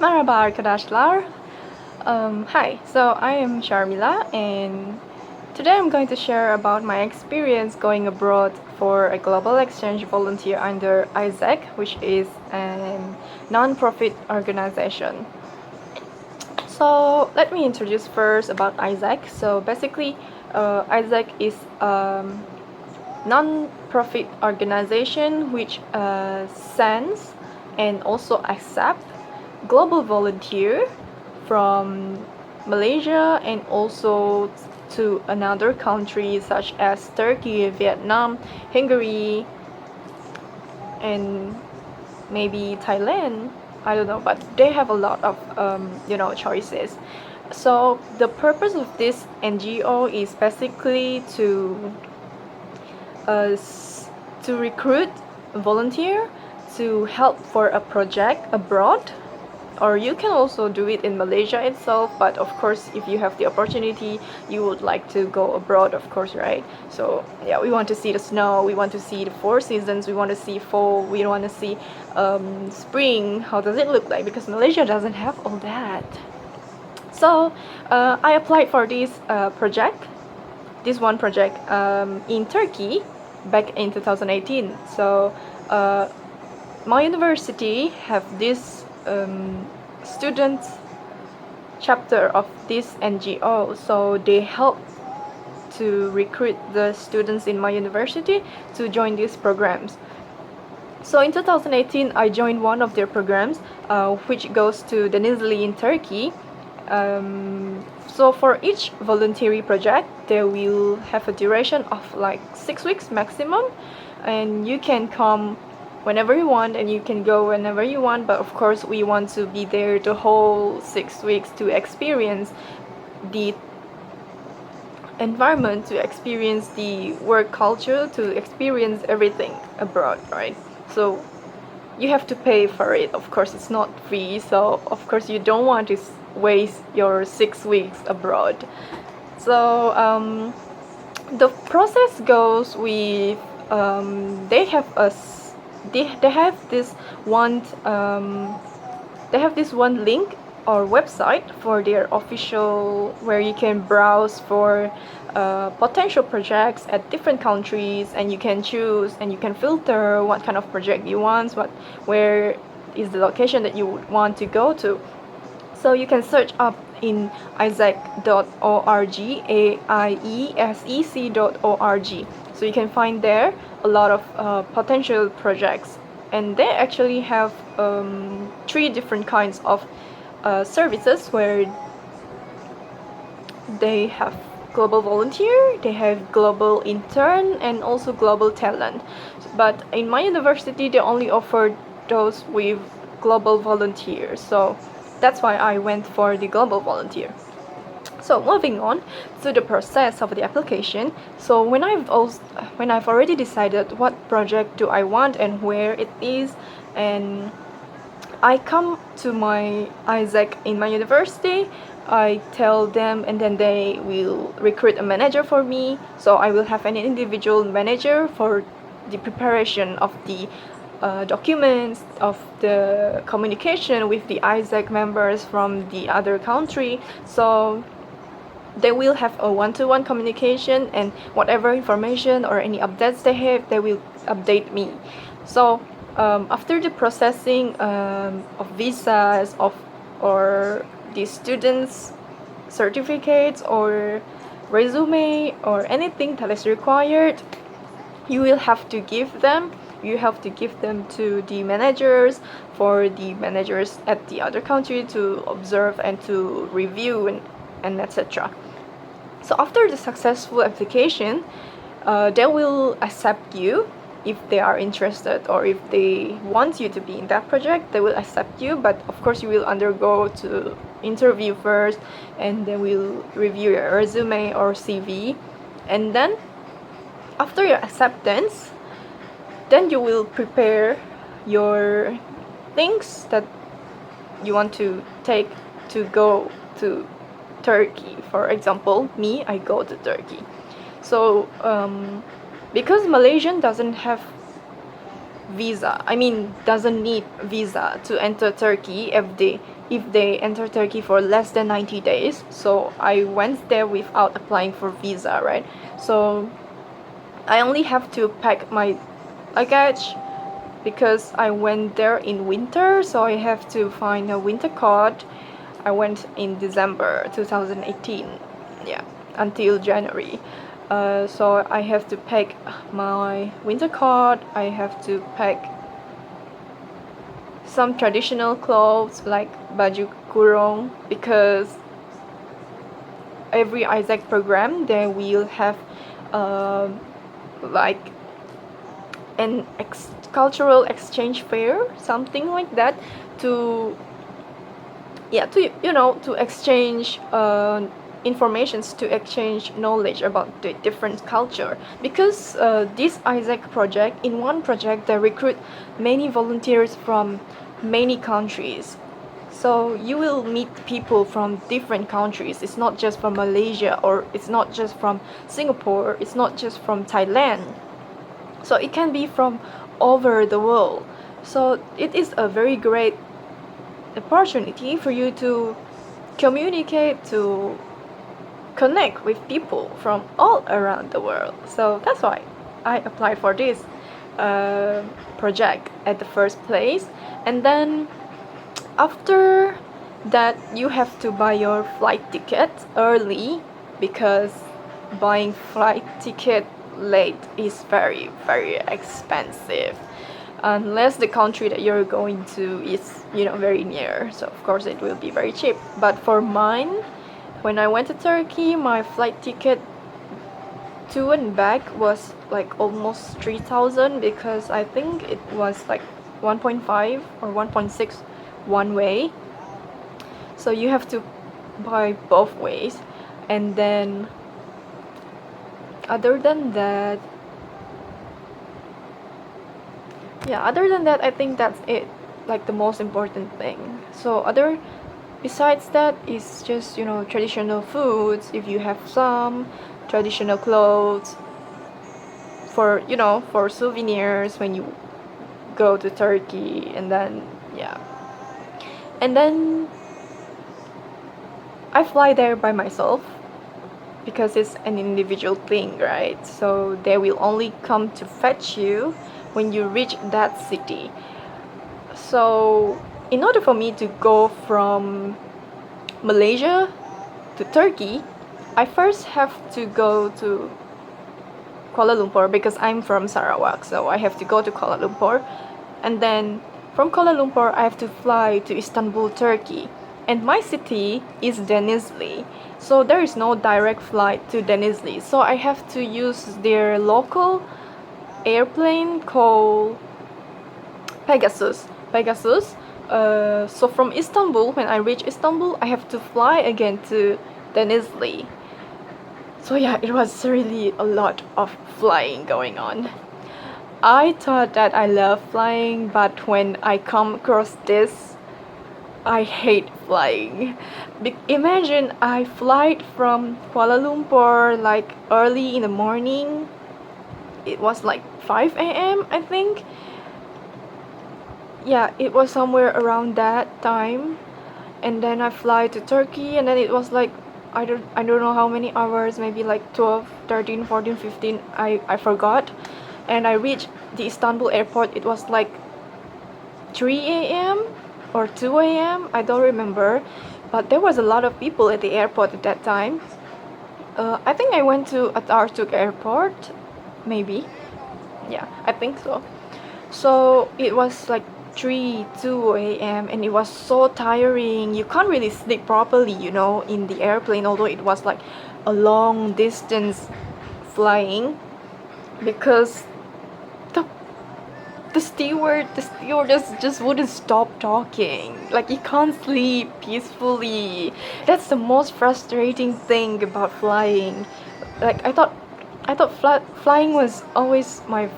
Merhaba arkadaşlar. Hi, so I am Sharmila, and today I'm going to share about my experience going abroad for a global exchange volunteer under AIESEC, which is a non-profit organization. So let me introduce first about AIESEC. So basically, AIESEC is a non-profit organization which sends and also accepts global volunteer from Malaysia and also to another countries such as Turkey, Vietnam, Hungary, and maybe Thailand. I don't know, but they have a lot of choices. So the purpose of this NGO is basically uh, to recruit volunteer to help for a project abroad, or you can also do it in Malaysia itself, but of course if you have the opportunity you would like to go abroad, of course, right? So yeah, we want to see the snow, we want to see the four seasons, we want to see fall, we want to see spring. How does it look like? Because Malaysia doesn't have all that. So I applied for this one project in Turkey back in 2018. So my university have this student chapter of this NGO, so they help to recruit the students in my university to join these programs. So in 2018 I joined one of their programs, which goes to DENIZLI in Turkey. So for each voluntary project they will have a duration of like 6 weeks maximum, and you can come whenever you want and you can go whenever you want, but of course we want to be there the whole 6 weeks to experience the environment, to experience the work culture, to experience everything abroad, right? So you have to pay for it. Of course it's not free, so of course you don't want to waste your 6 weeks abroad. So the process goes with they have this one link or website for their official, where you can browse for potential projects at different countries, and you can choose and you can filter what kind of project you want, where is the location that you would want to go to. So you can search up in AIESEC.org, AIESEC.org. So you can find there a lot of potential projects, and they actually have 3 different kinds of services, where they have global volunteer, they have global intern, and also global talent. But in my university they only offer those with global volunteer, so that's why I went for the global volunteer. So moving on to the process of the application. So when I've already decided what project do I want and where it is, and I come to my AIESEC in my university, I tell them, and then they will recruit a manager for me. So I will have an individual manager for the preparation of the documents, of the communication with the AIESEC members from the other country. So they will have a one-to-one communication, and whatever information or any updates they have, they will update me. So after the processing of visas or the students' certificates or resume or anything that is required, you have to give them to the managers, for the managers at the other country to observe and to review and etc. So after the successful application, they will accept you if they are interested, or if they want you to be in that project, they will accept you. But of course you will undergo to interview first, and they will review your resume or CV, and then after your acceptance, then you will prepare your things that you want to take to go to Turkey. For example, me, I go to Turkey. So because Malaysian doesn't have visa. I mean, doesn't need visa to enter Turkey if they enter Turkey for less than 90 days. So I went there without applying for visa, right? So I only have to pack my luggage because I went there in winter, so I have to find a winter coat. I went in December 2018, yeah, until January. So I have to pack my winter coat. I have to pack some traditional clothes like baju kurung, because every AIESEC program they will have like an cultural exchange fair, something like that, to to exchange informations, to exchange knowledge about the different culture, because this AIESEC project, in one project they recruit many volunteers from many countries. So you will meet people from different countries. It's not just from Malaysia, or it's not just from Singapore, it's not just from Thailand. So it can be from over the world. So it is a very great opportunity for you to communicate, to connect with people from all around the world. So that's why I applied for this project at the first place. And then after that, you have to buy your flight ticket early, because buying flight ticket late is very, very expensive, unless the country that you're going to is very near. So of course it will be very cheap. But for mine, when I went to Turkey, my flight ticket to and back was like almost 3,000, because I think it was like 1.5 or 1.6 one way. So you have to buy both ways. And then other than that, I think that's it, like the most important thing. So besides that is just traditional foods, if you have some traditional clothes for for souvenirs when you go to Turkey. And then and then I fly there by myself, because it's an individual thing, right? So they will only come to fetch you when you reach that city. So in order for me to go from Malaysia to Turkey, I first have to go to Kuala Lumpur, because I'm from Sarawak, so I have to go to Kuala Lumpur. And then from Kuala Lumpur I have to fly to Istanbul, Turkey. And my city is Denizli, so there is no direct flight to Denizli, so I have to use their local airplane called Pegasus. So from Istanbul, when I reach Istanbul, I have to fly again to Denizli. So yeah, it was really a lot of flying going on. I thought that I love flying, but when I come across this, I hate flying. Imagine I fly from Kuala Lumpur like early in the morning. It was like 5 a.m. I think. Yeah, it was somewhere around that time. And then I fly to Turkey, and then it was like I don't know how many hours, maybe like 12, 13, 14, 15. I forgot. And I reached the Istanbul airport. It was like 3 a.m. or 2 a.m. I don't remember, but there was a lot of people at the airport at that time. I think I went to Atatürk Airport, maybe. Yeah, I think so. So it was like 2 a.m. and it was so tiring. You can't really sleep properly, in the airplane, although it was like a long distance flying, because the stewardess just wouldn't stop talking. Like, you can't sleep peacefully. That's the most frustrating thing about flying. Like, I thought flying was always my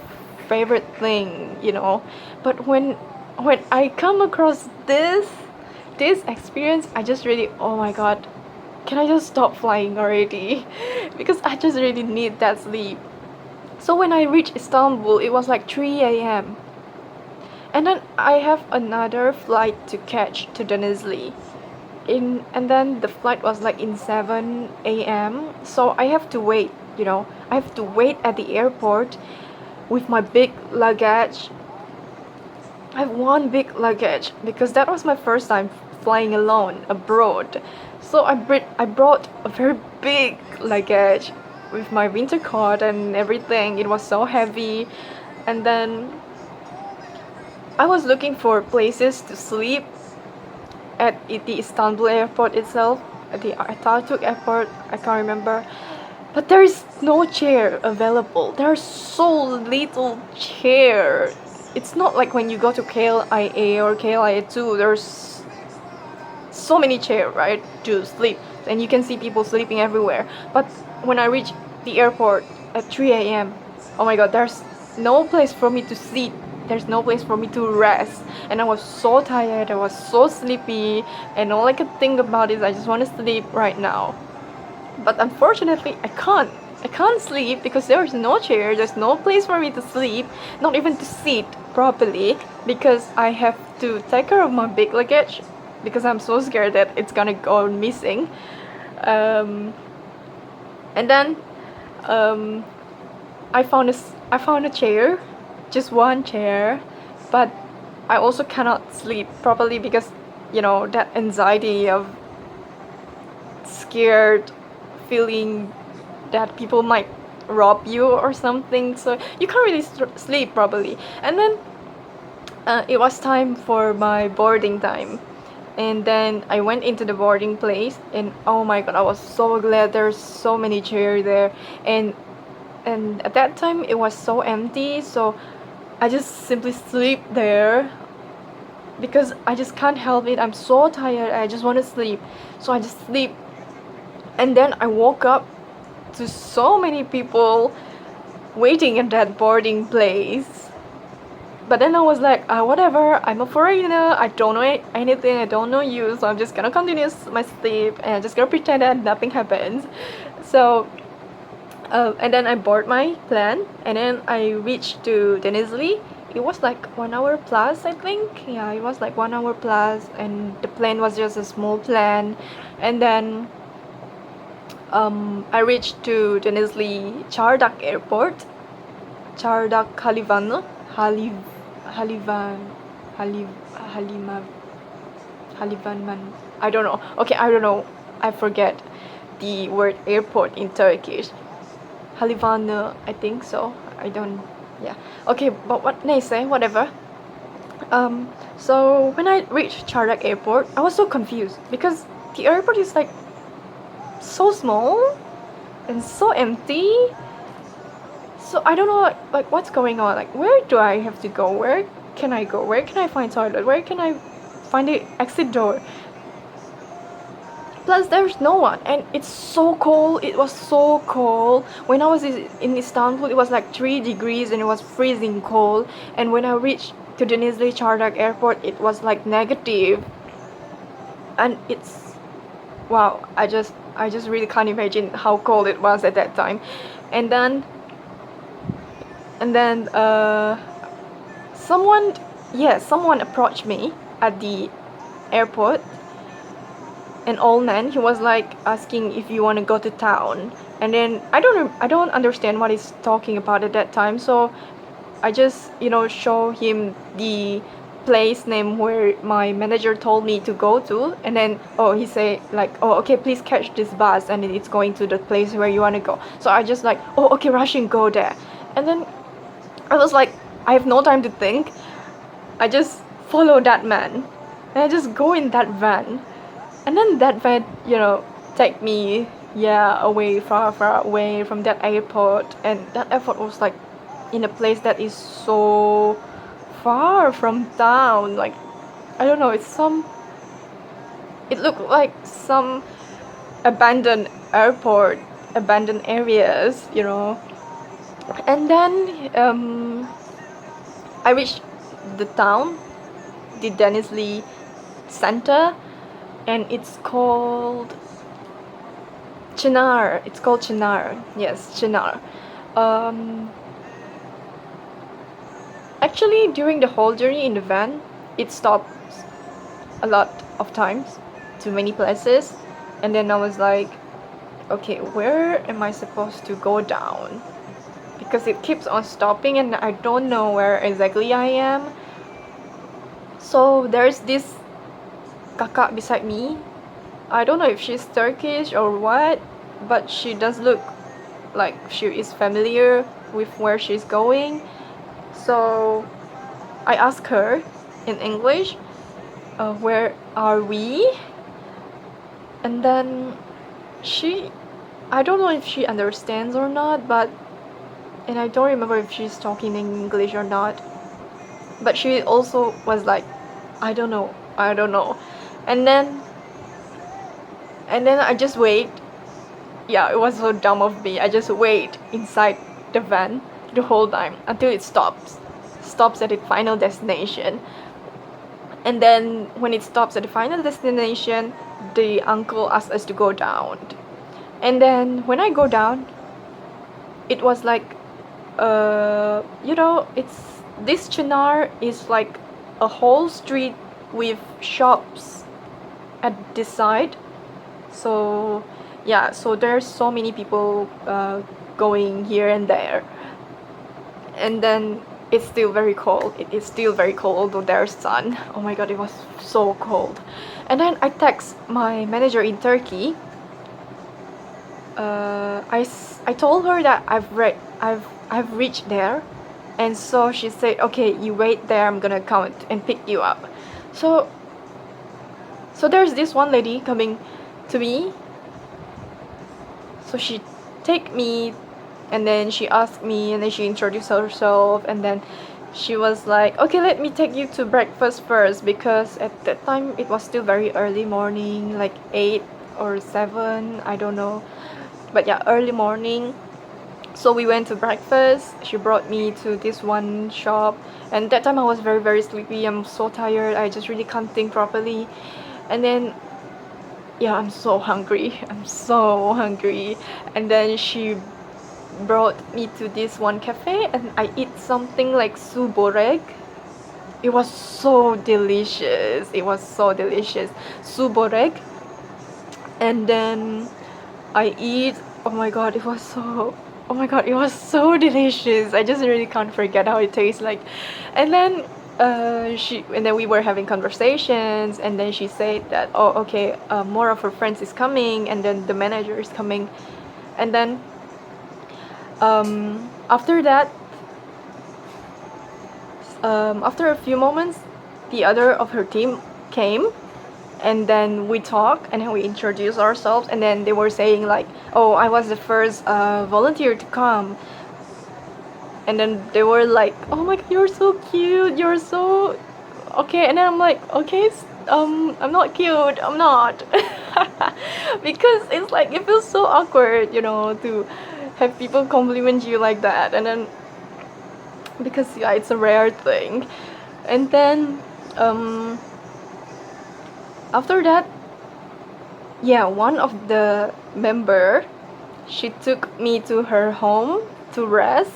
favorite thing, but when I come across this experience, I just really, oh my god, can I just stop flying already? Because I just really need that sleep. So when I reached Istanbul, it was like 3 a.m. And then I have another flight to catch to DENIZLI. And then the flight was like in 7 a.m. So I have to wait, I have to wait at the airport with my big luggage. I have one big luggage because that was my first time flying alone abroad. So I brought a very big luggage with my winter coat and everything. It was so heavy. And then I was looking for places to sleep at the Istanbul airport itself, at the Atatürk airport, I can't remember. But there is no chair available. There's so little chair. It's not like when you go to KLIA or KLIA2, there's so many chairs, right, to sleep. And you can see people sleeping everywhere. But when I reached the airport at 3 a.m., oh my god, there's no place for me to sit. There's no place for me to rest. And I was so tired, I was so sleepy, and all I could think about is I just want to sleep right now. But unfortunately, I can't sleep because there's no chair, there's no place for me to sleep, not even to sit properly, because I have to take care of my big luggage because I'm so scared that it's gonna go missing. And then I found a chair, just one chair, but I also cannot sleep properly because that anxiety of scared feeling that people might rob you or something, so you can't really sleep properly. And then it was time for my boarding time, and then I went into the boarding place, and oh my god, I was so glad there's so many chairs there. And at that time it was so empty, so I just simply sleep there because I just can't help it. I'm so tired, I just want to sleep, so I just sleep. And then I woke up to so many people waiting at that boarding place. But then I was like, whatever, I'm a foreigner, I don't know anything, I don't know you, so I'm just gonna continue my sleep and I'm just gonna pretend that nothing happens. So and then I board my plane, and then I reached to DENIZLI. It was like 1 hour plus, I think. Yeah, it was like 1 hour plus, and the plane was just a small plane. And then I reached to DENIZLI Çardak airport. Çardak Halivan, Halivan. I don't know. Okay, I don't know. I forget the word airport in Turkish. Halivanı, I think so. I don't. Yeah. Okay, but what neyse, whatever. So when I reached Çardak airport, I was so confused because the airport is like so small and so empty. So I don't know like what's going on. Like, where do I have to go? Where can I go? Where can I find toilet? Where can I find the exit door? Plus there's no one, and it's so cold. It was so cold. When I was in Istanbul, it was like 3 degrees and it was freezing cold. And when I reached to DENIZLI Çardak airport, it was like negative. And it's wow, I just really can't imagine how cold it was at that time. And then someone approached me at the airport. An old man, he was like asking if you want to go to town, and then I don't understand what he's talking about at that time, so I just show him the place name where my manager told me to go to, and then he say like, okay, please catch this bus and it's going to the place where you want to go. So I just like, okay, rush and go there. And then I was like, I have no time to think, I just follow that man and I just go in that van. And then that van, take me, away, far away from that airport. And that airport was like in a place that is so far from town. Like, I don't know, it looked like some abandoned airport, abandoned areas, And then I reached the town, the DENIZLI center, and it's called Çınar. It's called Çınar. Yes, Çınar. actually during the whole journey in the van, it stops a lot of times to many places, and then I was like, okay, where am I supposed to go down? Because it keeps on stopping and I don't know where exactly I am. So there's this kakak beside me. I don't know if she's Turkish or what, but she does look like she is familiar with where she's going. So I asked her in English, where are we? And then I don't know if she understands or not, and I don't remember if she's talking in English or not. But she also was like, I don't know. And then I just wait. Yeah, it was so dumb of me. I just wait inside the van the whole time until it stops at the final destination. And then when it stops at the final destination, the uncle asked us to go down. And then when I go down, it was like, it's this Chinar is like a whole street with shops at this side. So yeah, so there's so many people going here and there. And then it's still very cold. It is still very cold, although there's sun. Oh my god, it was so cold. And then I text my manager in Turkey. I told her that I've reached there, and so she said, okay, you wait there, I'm gonna come and pick you up. So there's this one lady coming to me. So she take me, and then she asked me, and then she introduced herself, and then she was like, okay, let me take you to breakfast first, because at that time it was still very early morning, like 8 or 7, I don't know, but yeah, early morning. So we went to breakfast. She brought me to this one shop, and that time I was very, very sleepy. I'm so tired. I just really can't think properly. And then yeah, I'm so hungry. And then she brought me to this one cafe, and I eat something like suborek. It was so delicious. Suborek. And then I eat. Oh my god, it was so delicious. I just really can't forget how it tastes like. And then we were having conversations, and then she said that, oh okay, more of her friends is coming, and then the manager is coming. And then after that, after a few moments, the other of her team came, and then we talked, and then we introduced ourselves, and then they were saying like, oh, I was the first volunteer to come. And then they were like, oh my god, you're so cute, you're so okay. And then I'm like, okay, I'm not cute, I'm not. Because it's like, it feels so awkward, to have people compliment you like that. And then because yeah, it's a rare thing. And then after that, yeah, one of the member, she took me to her home to rest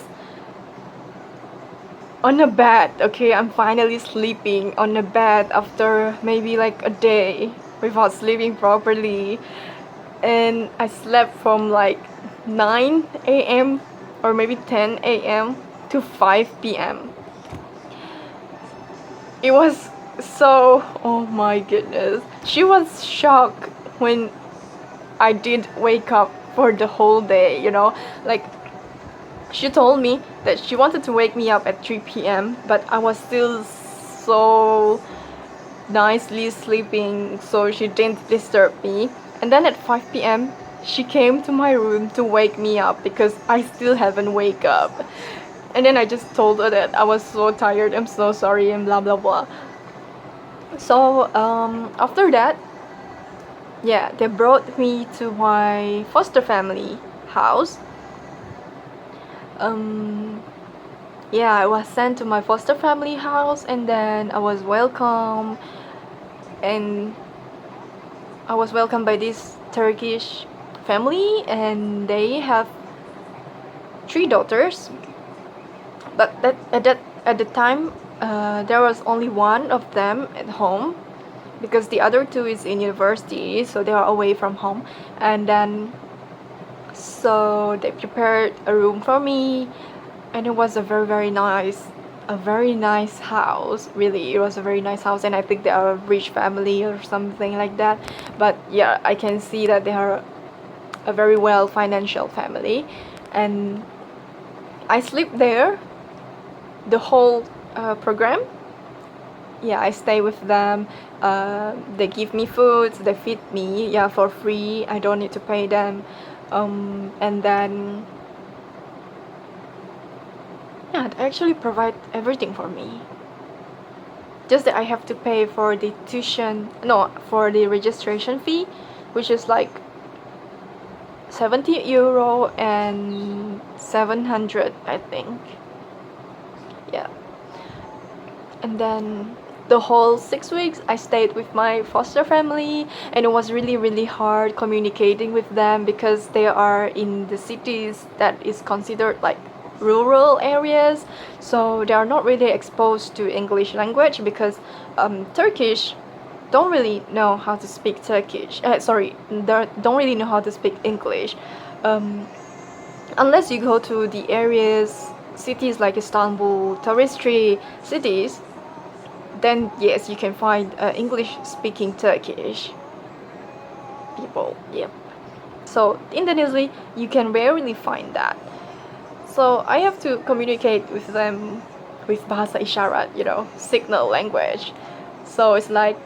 on a bed. Okay, I'm finally sleeping on a bed after maybe like a day without sleeping properly. And I slept from like 9 a.m. or maybe 10 a.m. to 5 p.m. It was so, oh my goodness. She was shocked when I did wake up for the whole day, like she told me that she wanted to wake me up at 3 p.m. but I was still so nicely sleeping, so she didn't disturb me. And then at 5 p.m. she came to my room to wake me up because I still haven't wake up. And then I just told her that I was so tired, I'm so sorry, and blah blah blah. So after that, yeah, they brought me to my foster family house. Yeah, I was sent to my foster family house, and then I was welcomed, and I was welcomed by this Turkish family, and they have 3 daughters. But at the time there was only one of them at home, because the other two is in university, so they are away from home. And then so they prepared a room for me, and it was a very nice house. Really, it was a very nice house, and I think they are a rich family or something like that. But yeah, I can see that they are a very well financial family. And I sleep there the whole program. Yeah, I stay with them. They give me food, they feed me, yeah, for free. I don't need to pay them. And then yeah, they actually provide everything for me. Just that I have to pay for the for the registration fee, which is like 70 euro and 700, I think. Yeah. And then the whole 6 weeks I stayed with my foster family, and it was really hard communicating with them because they are in the cities that is considered like rural areas, so they are not really exposed to English language, because Turkish don't really know how to speak Turkish. They don't really know how to speak English, unless you go to the areas, cities like Istanbul, touristy cities. Then yes, you can find English-speaking Turkish people. Yep. So in Denizli, you can rarely find that. So I have to communicate with them with bahasa isyarat, signal language. So it's like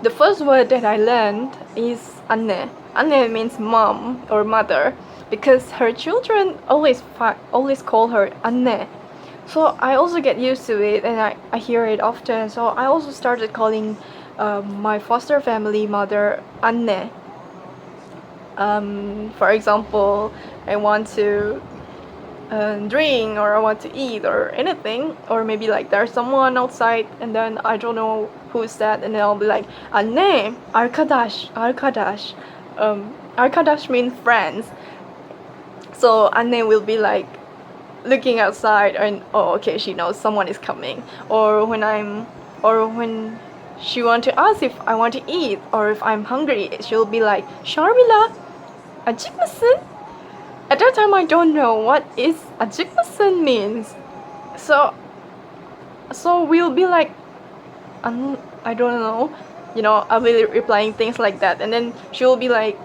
the first word that I learned is anne. Anne means mom or mother, because her children always call her anne. So I also get used to it, and I hear it often. So I also started calling my foster family mother Anne. For example, I want to drink, or I want to eat, or anything, or maybe like there's someone outside and then I don't know who's that, and then I'll be like Anne, arkadaş, arkadaş. Arkadaş means friends. So Anne will be like looking outside, and oh, okay, she knows someone is coming. Or when she want to ask if I want to eat, or if I'm hungry, she'll be like, Sharmila, acık mısın? At that time I don't know what is acık mısın means. So we'll be like, I don't know, I'll be replying things like that, and then she'll be like,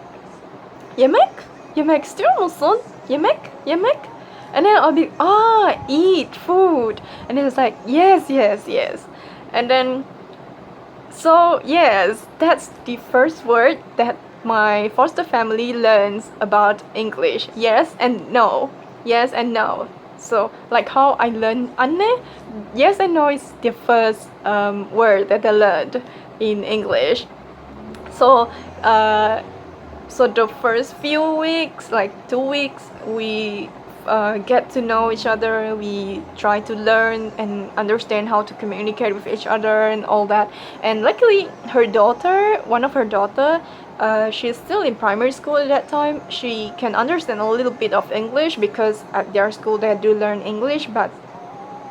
yemek istiyor musun? Yemek. And then I'll be, eat food. And then it's like, yes. And then, so yes, that's the first word that my foster family learns about English. Yes and no. So like how I learned Anne, yes and no is the first word that I learned in English. So the first few weeks, like 2 weeks, we get to know each other. We try to learn and understand how to communicate with each other and all that. And luckily, one of her daughter, she's still in primary school at that time. She can understand a little bit of English, because at their school they do learn English, but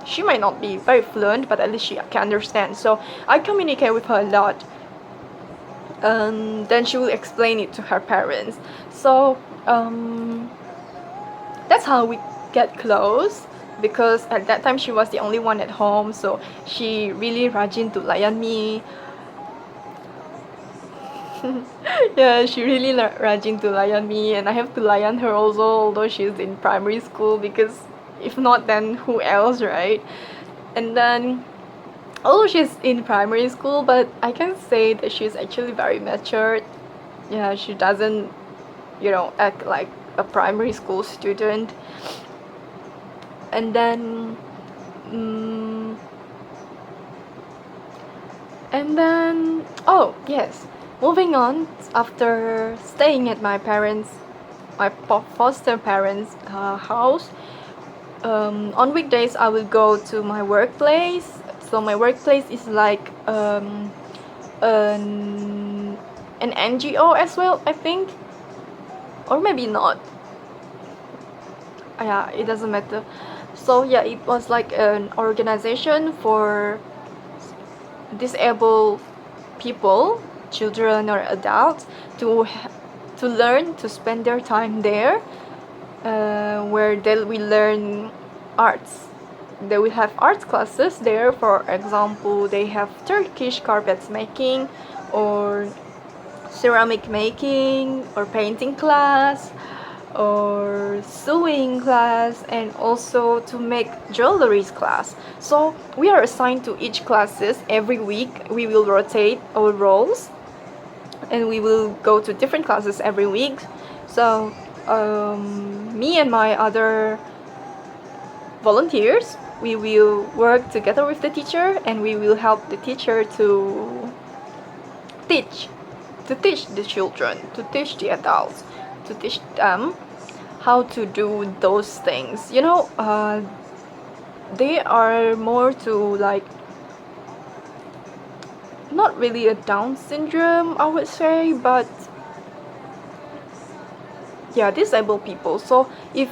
she might not be very fluent, but at least she can understand. So I communicate with her a lot. Then she will explain it to her parents. So that's how we get close, because at that time she was the only one at home, so she really rajin to layan me. Yeah, she really rajin to layan me, and I have to layan her also, although she's in primary school, because if not, then who else, right? And then although she's in primary school, but I can say that she's actually very matured. Yeah, she doesn't act like a primary school student. And then oh yes, moving on, after staying at my foster parents' house, on weekdays I will go to my workplace. So my workplace is like an NGO as well, I think, or maybe not. Yeah, it doesn't matter. So yeah, it was like an organization for disabled people, children or adults, to learn to spend their time there, where they will learn arts. They will have arts classes there. For example, they have Turkish carpets making, or ceramic making, or painting class, or sewing class, and also to make jewelries class. So we are assigned to each classes every week. We will rotate our roles, and we will go to different classes every week. So me and my other volunteers, we will work together with the teacher, and we will help the teacher teach teach the children, to teach the adults, to teach them how to do those things. They are more to like, not really a Down syndrome, I would say, but yeah, disabled people. So if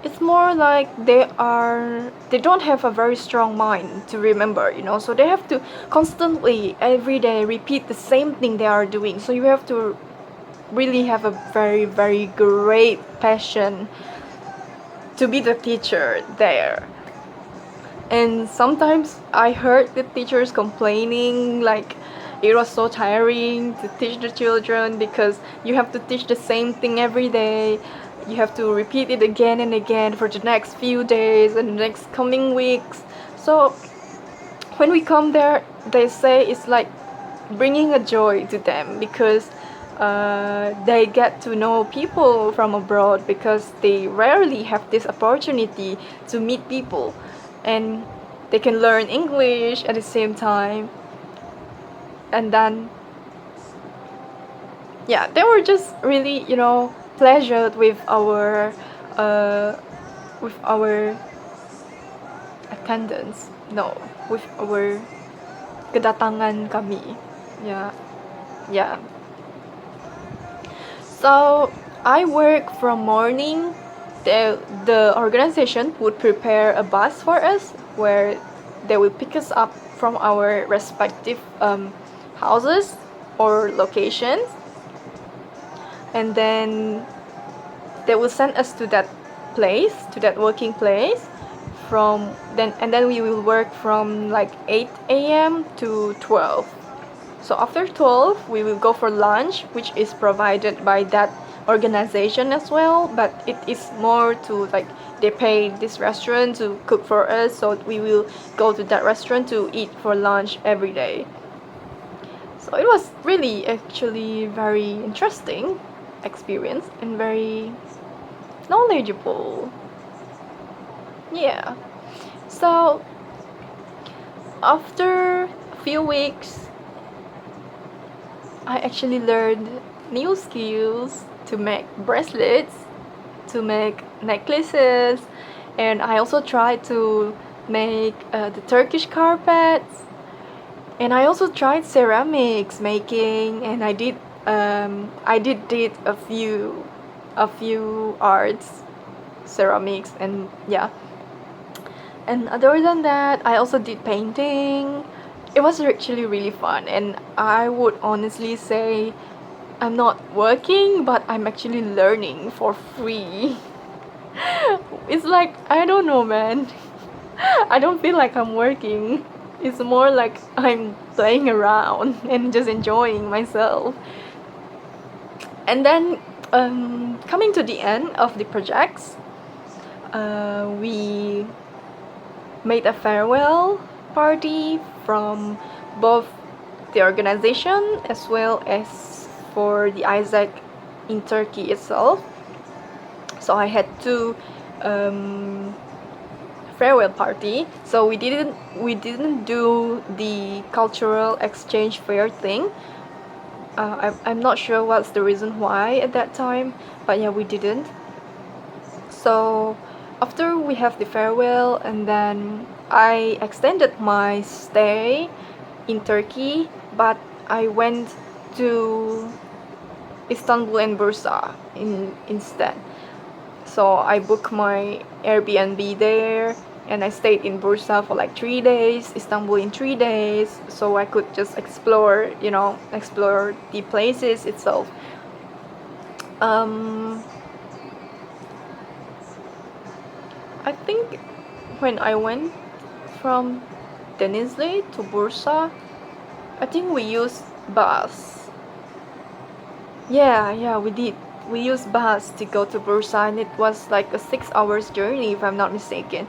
it's more like they don't have a very strong mind to remember, so they have to constantly every day repeat the same thing they are doing. So you have to really have a very, very great passion to be the teacher there. And sometimes I heard the teachers complaining like it was so tiring to teach the children, because you have to teach the same thing every day. You have to repeat it again and again for the next few days and the next coming weeks. So when we come there, they say it's like bringing a joy to them, because they get to know people from abroad, because they rarely have this opportunity to meet people, and they can learn English at the same time. And then yeah, they were just really, pleasured uh, with our attendance. No, with our kedatangan kami. Yeah, yeah. So I work from morning. The organization would prepare a bus for us, where they will pick us up from our respective houses or locations, and then they will send us to that place, to that working place. And then we will work from like 8 a.m. to 12. So after 12, we will go for lunch, which is provided by that organization as well, but it is more to like, they pay this restaurant to cook for us, so we will go to that restaurant to eat for lunch every day. So it was really actually very interesting experience and very knowledgeable. Yeah. So after a few weeks, I actually learned new skills to make bracelets, to make necklaces, and I also tried to make the Turkish carpets, and I also tried ceramics making, and I did a few arts, ceramics, and yeah. And other than that, I also did painting. It was actually really fun, and I would honestly say I'm not working, but I'm actually learning for free. It's like, I don't know, man. I don't feel like I'm working. It's more like I'm playing around and just enjoying myself. And then, coming to the end of the projects, we made a farewell party from both the organization as well as for the AIESEC in Turkey itself. So I had two farewell party. So we didn't do the cultural exchange fair thing. I'm not sure what's the reason why at that time, but yeah, we didn't. So after we have the farewell, and then I extended my stay in Turkey, but I went to Istanbul and Bursa instead. So I booked my Airbnb there, and I stayed in Bursa for like 3 days, Istanbul in 3 days, so I could just explore the places itself. I think when I went from Denizli to Bursa, I think we used bus. Yeah, we did. We used bus to go to Bursa, and it was like a 6 hours journey, if I'm not mistaken.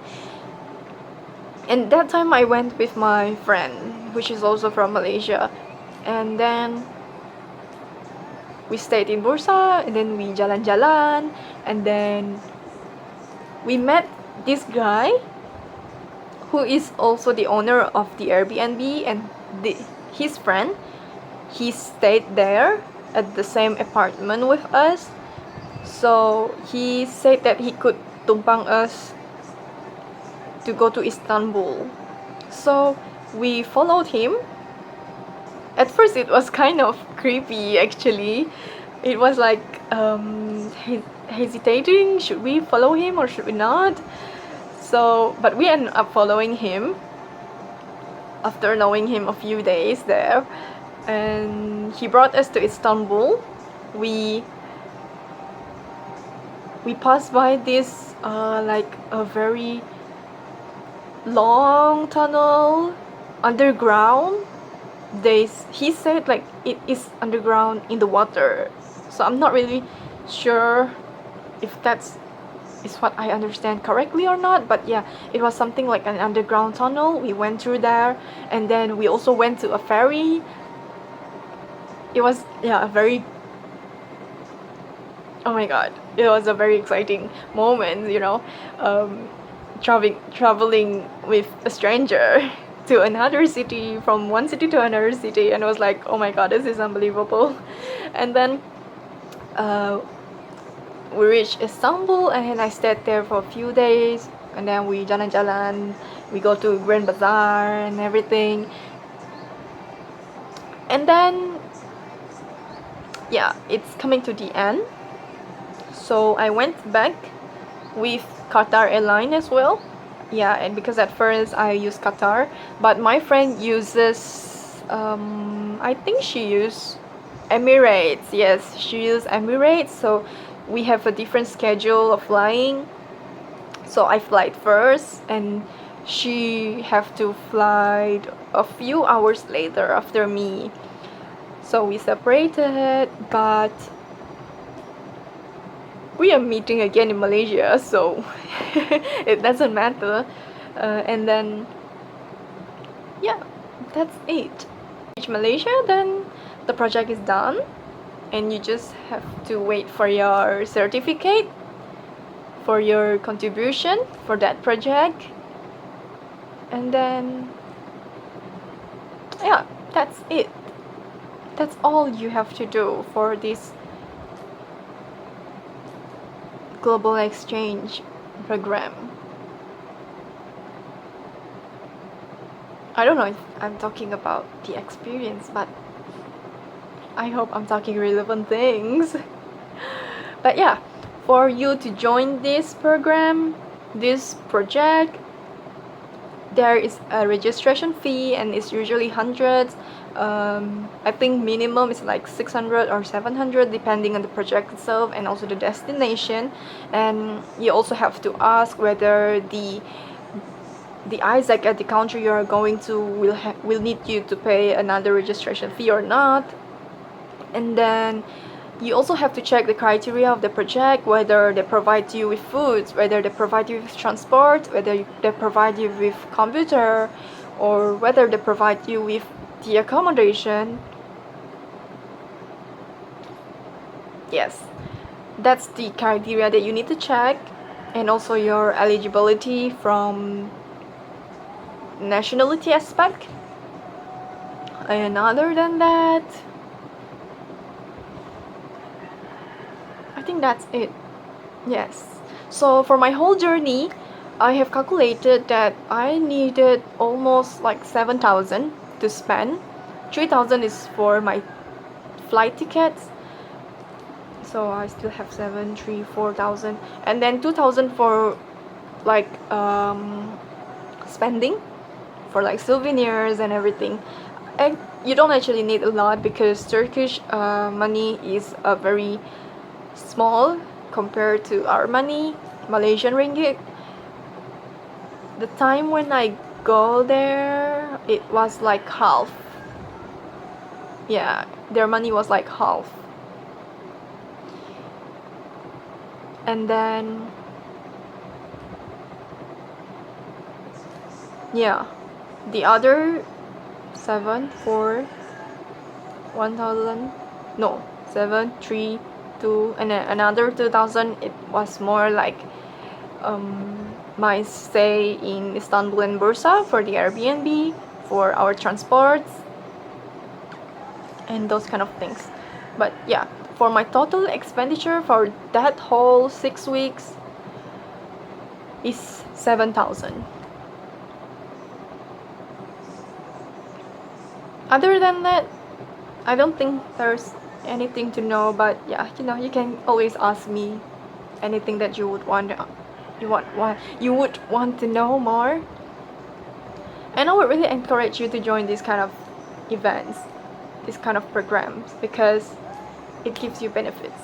And that time I went with my friend, which is also from Malaysia. And then we stayed in Bursa, and then we jalan-jalan, and then we met this guy who is also the owner of the Airbnb, and his friend, he stayed there at the same apartment with us. So he said that he could tumpang us to go to Istanbul. So we followed him. At first it was kind of creepy actually. It was like hesitating, should we follow him or should we not? So, but we ended up following him after knowing him a few days there, and he brought us to Istanbul. We passed by this like a very long tunnel underground. He said like it is underground in the water, so I'm not really sure if that's is what I understand correctly or not, but yeah, it was something like an underground tunnel. We went through there, and then we also went to a ferry. It was a very, oh my god, it was a very exciting moment, traveling with a stranger to another city, from one city to another city, and it was like, oh my god, this is unbelievable. And then we reached Istanbul, and I stayed there for a few days, and then we jalan-jalan, we go to Grand Bazaar and everything. And then it's coming to the end, so I went back with Qatar Airlines as well. And because at first I used Qatar, but my friend uses I think she used Emirates. Yes, she used Emirates, so we have a different schedule of flying. So I flight first, and she have to fly a few hours later after me. So we separated, but we are meeting again in Malaysia, so it doesn't matter. And then that's it. Reach Malaysia, then the project is done, and you just have to wait for your certificate for your contribution for that project. And then that's it. That's all you have to do for this global exchange program. I don't know if I'm talking about the experience, but I hope I'm talking relevant things. But for you to join this program, this project, there is a registration fee, and it's usually hundreds. I think minimum is like 600 or 700 depending on the project itself and also the destination. And you also have to ask whether the AIESEC at the country you are going to will need you to pay another registration fee or not. And then you also have to check the criteria of the project, whether they provide you with foods, whether they provide you with transport, whether they provide you with computer, or whether they provide you with the accommodation. Yes, that's the criteria that you need to check, and also your eligibility from nationality aspect. And other than that, I think that's it. Yes. So for my whole journey, I have calculated that I needed almost like 7,000 to spend. 3,000 is for my flight tickets. So I still have 7, 3, 4,000, and then 2,000 for like spending for like souvenirs and everything. And you don't actually need a lot because Turkish money is very small compared to our money, Malaysian ringgit. The time when I go there, it was like half. Yeah, their money was like half. And then yeah, the other 7, 4, 1,000, no, 7, 3, 2, and then another 2,000. It was more like my stay in Istanbul and Bursa for the Airbnb, for our transports, and those kind of things. But yeah, for my total expenditure for that whole 6 weeks is 7,000. Other than that, I don't think there's anything to know, but yeah, you can always ask me anything that you would want to know more. And I would really encourage you to join these kind of events, these kind of programs, because it gives you benefits.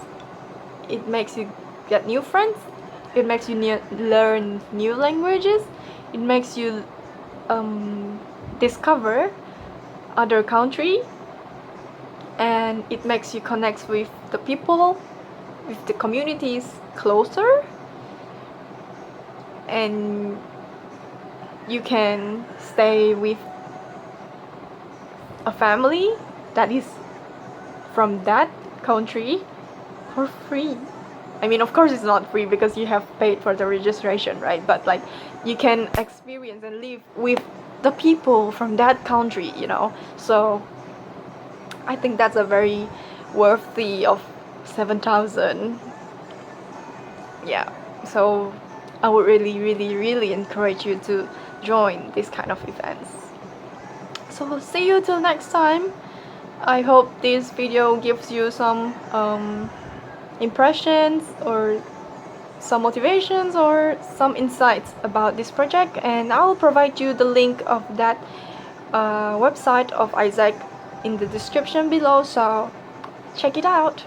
It makes you get new friends, it makes you learn new languages, it makes you discover other country, and it makes you connect with the people, with the communities closer, and you can stay with a family that is from that country for free. I mean, of course it's not free because you have paid for the registration, right? But like, you can experience and live with the people from that country, So I think that's a very worthy of 7,000. Yeah, so I would really, really, really encourage you to join this kind of events. So see you till next time. I hope this video gives you some impressions or some motivations or some insights about this project, and I will provide you the link of that website of AIESEC in the description below, so check it out.